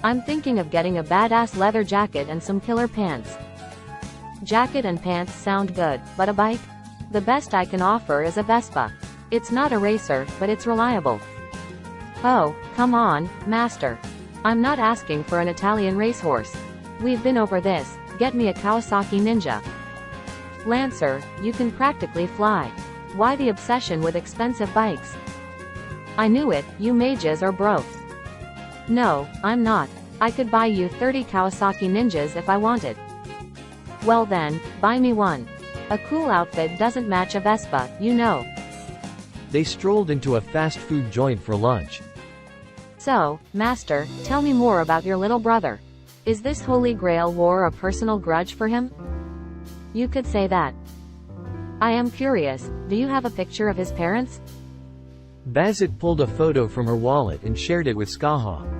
I'm thinking of getting a badass leather jacket and some killer pants. Jacket and pants sound good, but a bike? The best I can offer is a Vespa. It's not a racer, but it's reliable. Oh, come on, master. I'm not asking for an Italian racehorse. We've been over this, get me a Kawasaki Ninja. Lancer, you can practically fly. Why the obsession with expensive bikes? I knew it, you mages are broke. No, I'm not. I could buy you 30 Kawasaki Ninjas if I wanted. Well then, buy me one. A cool outfit doesn't match a Vespa, you know. They strolled into a fast food joint for lunch. So, master, tell me more about your little brother. Is this Holy Grail war a personal grudge for him? You could say that. I am curious, do you have a picture of his parents? Bazit pulled a photo from her wallet and shared it with Skaha.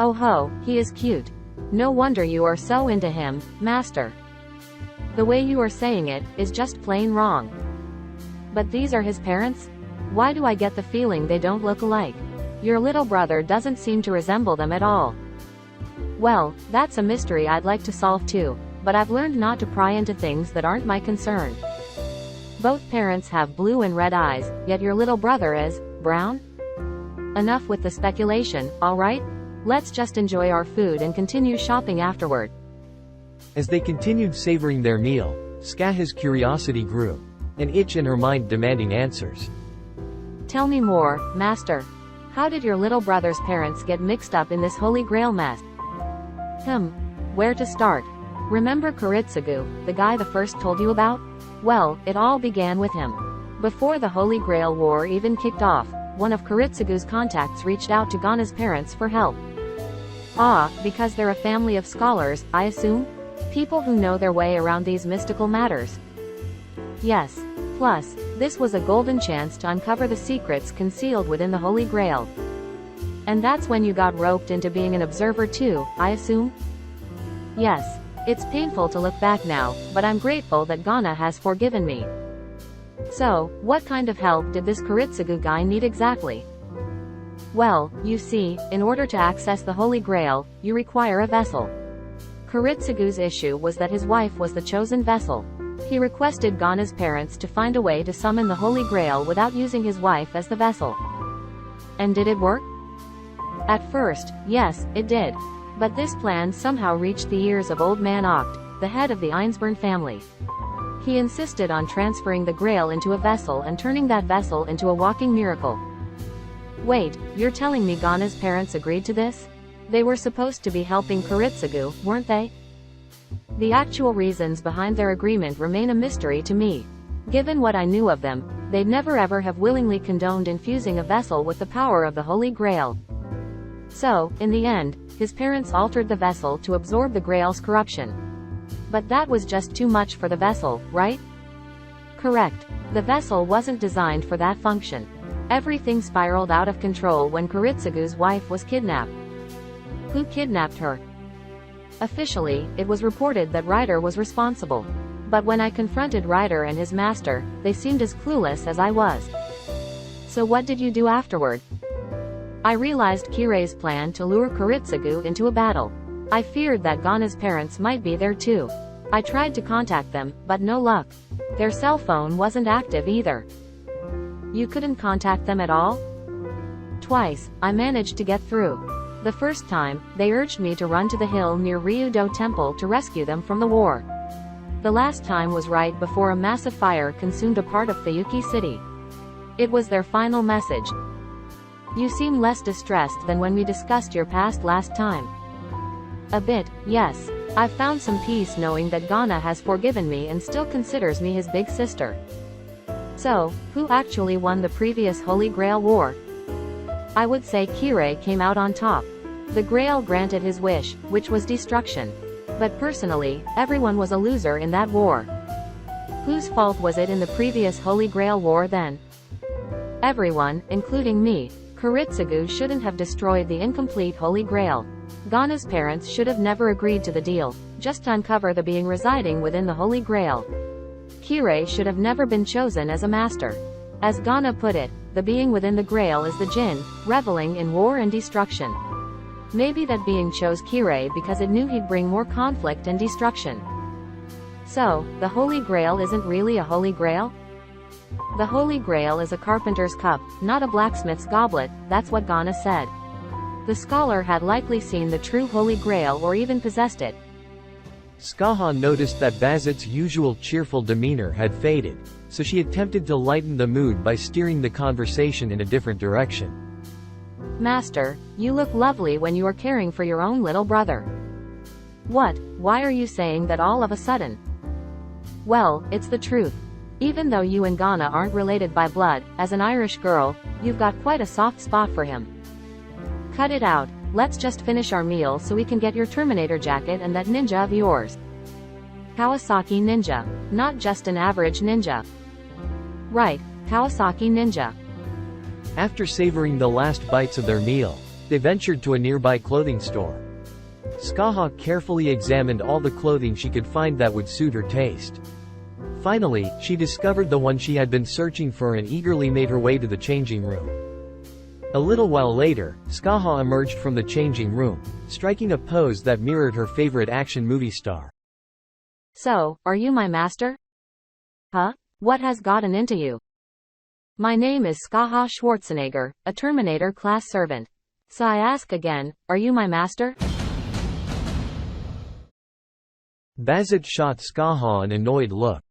Oh ho, he is cute. No wonder you are so into him, master. The way you are saying it is just plain wrong. But these are his parents? Why do I get the feeling they don't look alike? Your little brother doesn't seem to resemble them at all. Well, that's a mystery I'd like to solve too, but I've learned not to pry into things that aren't my concern. Both parents have blue and red eyes, yet your little brother is brown? Enough with the speculation, alright? Let's just enjoy our food and continue shopping afterward. As they continued savoring their meal, Skaha's curiosity grew, an itch in her mind demanding answers. Tell me more, master. How did your little brother's parents get mixed up in this Holy Grail mess? Where to start? Remember Kuritsugu, the guy the first told you about? Well, it all began with him. Before the Holy Grail War even kicked off, one of Kuritsugu's contacts reached out to Gana's parents for help. Ah, because they're a family of scholars, I assume? People who know their way around these mystical matters. Yes. Plus, this was a golden chance to uncover the secrets concealed within the Holy Grail. And that's when you got roped into being an observer too, I assume? Yes. It's painful to look back now, but I'm grateful that Gana has forgiven me. So, what kind of help did this Kuritsugu guy need exactly? Well, you see, in order to access the Holy Grail, you require a vessel. Kuritsugu's issue was that his wife was the chosen vessel. He requested Gana's parents to find a way to summon the Holy Grail without using his wife as the vessel. And did it work? At first, yes, it did. But this plan somehow reached the ears of Old Man Oct, the head of the Einsburn family. He insisted on transferring the Grail into a vessel and turning that vessel into a walking miracle. Wait, you're telling me Gana's parents agreed to this? They were supposed to be helping Kuritsugu, weren't they? The actual reasons behind their agreement remain a mystery to me. Given what I knew of them, they'd never ever have willingly condoned infusing a vessel with the power of the Holy Grail. So, in the end, his parents altered the vessel to absorb the Grail's corruption. But that was just too much for the vessel, right? Correct. The vessel wasn't designed for that function. Everything spiraled out of control when Kuritsugu's wife was kidnapped. Who kidnapped her? Officially, it was reported that Ryder was responsible. But when I confronted Ryder and his master, they seemed as clueless as I was. So what did you do afterward? I realized Kirei's plan to lure Kuritsugu into a battle. I feared that Gana's parents might be there too. I tried to contact them, but no luck. Their cell phone wasn't active either. You couldn't contact them at all? Twice, I managed to get through. The first time, they urged me to run to the hill near Ryudo Temple to rescue them from the war. The last time was right before a massive fire consumed a part of Fuyuki City. It was their final message. You seem less distressed than when we discussed your past last time. A bit, yes. I've found some peace knowing that Gana has forgiven me and still considers me his big sister. So, who actually won the previous Holy Grail War? I would say Kirei came out on top. The Grail granted his wish, which was destruction. But personally, everyone was a loser in that war. Whose fault was it in the previous Holy Grail War then? Everyone, including me. Kuritsugu shouldn't have destroyed the incomplete Holy Grail. Gana's parents should have never agreed to the deal, just to uncover the being residing within the Holy Grail. Kirei should have never been chosen as a master. As Gana put it, the being within the Grail is the Jinn, reveling in war and destruction. Maybe that being chose Kirei because it knew he'd bring more conflict and destruction. So, the Holy Grail isn't really a Holy Grail? The Holy Grail is a carpenter's cup, not a blacksmith's goblet, that's what Ghana said. The scholar had likely seen the true Holy Grail or even possessed it. Skaha noticed that Bazit's usual cheerful demeanor had faded, so she attempted to lighten the mood by steering the conversation in a different direction. Master, you look lovely when you are caring for your own little brother. What? Why are you saying that all of a sudden? Well, it's the truth. Even though you and Ghana aren't related by blood, as an Irish girl, you've got quite a soft spot for him. Cut it out. Let's just finish our meal so we can get your Terminator jacket and that ninja of yours. Kawasaki ninja. Not just an average ninja. Right, Kawasaki ninja. After savoring the last bites of their meal, they ventured to a nearby clothing store. Skaha carefully examined all the clothing she could find that would suit her taste. Finally, she discovered the one she had been searching for and eagerly made her way to the changing room. A little while later, Skaha emerged from the changing room, striking a pose that mirrored her favorite action movie star. So, are you my master? Huh? What has gotten into you? My name is Skaha Schwarzenegger, a Terminator class servant. So I ask again, are you my master? Bazit shot Skaha an annoyed look.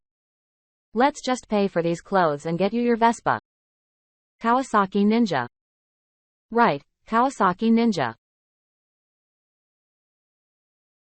Let's just pay for these clothes and get you your Vespa. Kawasaki ninja. Right, Kawasaki ninja.